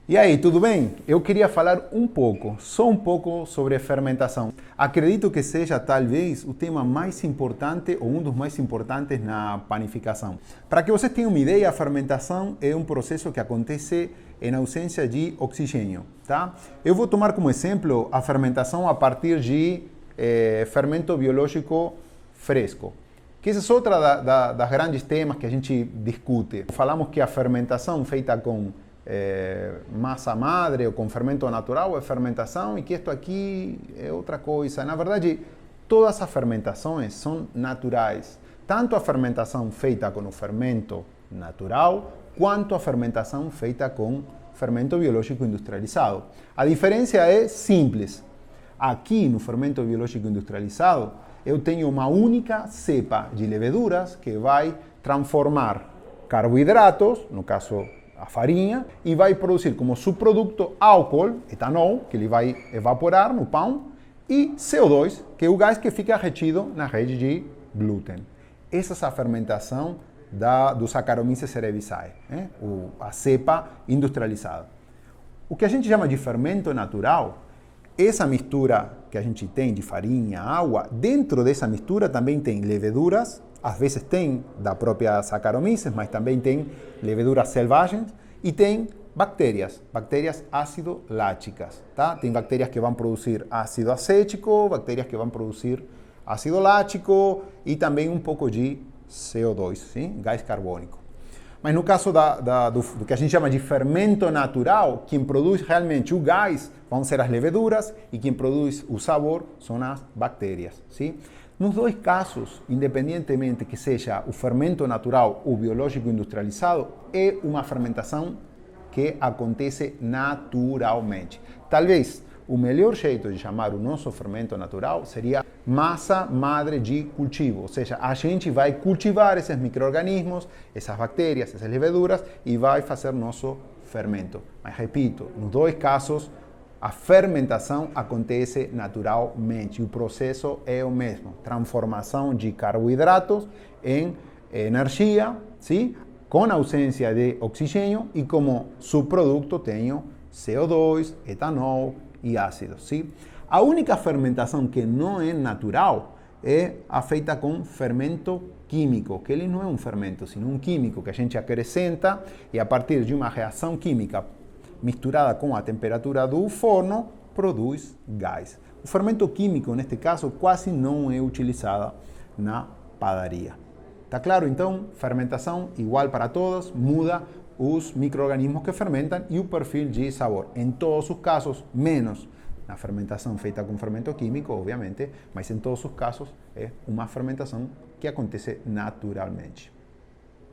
E aí, tudo bem? Eu queria falar só um pouco sobre fermentação. Acredito que seja talvez o tema mais importante ou um dos mais importantes na panificação. Para que vocês tenham uma ideia, a fermentação é um processo que acontece em ausência de oxigênio, tá? Eu vou tomar como exemplo a fermentação a partir de fermento biológico fresco. Que esse é outro das grandes temas que a gente discute. Falamos que a fermentação feita com massa madre ou com fermento natural é fermentação e que isto aqui é outra coisa. Na verdade, todas as fermentações são naturais. Tanto a fermentação feita com o fermento natural, quanto a fermentação feita com fermento biológico industrializado. A diferença é simples. Aqui no fermento biológico industrializado, eu tenho uma única cepa de leveduras que vai transformar carboidratos, no caso a farinha, e vai produzir como subproduto álcool, etanol, que ele vai evaporar no pão, e CO2, que é o gás que fica retido na rede de glúten. Essa é a fermentação do Saccharomyces cerevisiae, a cepa industrializada. O que a gente chama de fermento natural, essa mistura que a gente tem de farinha, água, dentro dessa mistura também tem leveduras, às vezes tem da própria Saccharomyces, mas também tem leveduras selvagens e tem bactérias ácido-láticas, tá? Tem bactérias que vão produzir ácido acético, bactérias que vão produzir ácido lático e também um pouco de CO2, sim? Gás carbônico. Mas no caso do que a gente chama de fermento natural, quem produz realmente o gás vão ser as leveduras e quem produz o sabor são as bactérias. Sim? Nos dois casos, independentemente que seja o fermento natural ou biológico industrializado, é uma fermentação que acontece naturalmente. Talvez o melhor jeito de chamar o nosso fermento natural seria massa madre de cultivo, ou seja, a gente vai cultivar esses micro-organismos, essas bactérias, essas leveduras e vai fazer nosso fermento. Mas repito, nos dois casos, a fermentação acontece naturalmente, o processo é o mesmo, transformação de carboidratos em energia, sim? Com ausência de oxigênio e como subproduto tenho CO2, etanol e ácidos. Sim? A única fermentação que não é natural é a feita com fermento químico, que ele não é um fermento, sino um químico que a gente acrescenta e a partir de uma reação química misturada com a temperatura do forno, produz gás. O fermento químico, neste caso, quase não é utilizado na padaria. Tá claro? Então, fermentação igual para todos, muda os micro-organismos que fermentam e o perfil de sabor. Em todos os casos, menos na fermentação feita com fermento químico, obviamente, mas em todos os casos é uma fermentação que acontece naturalmente.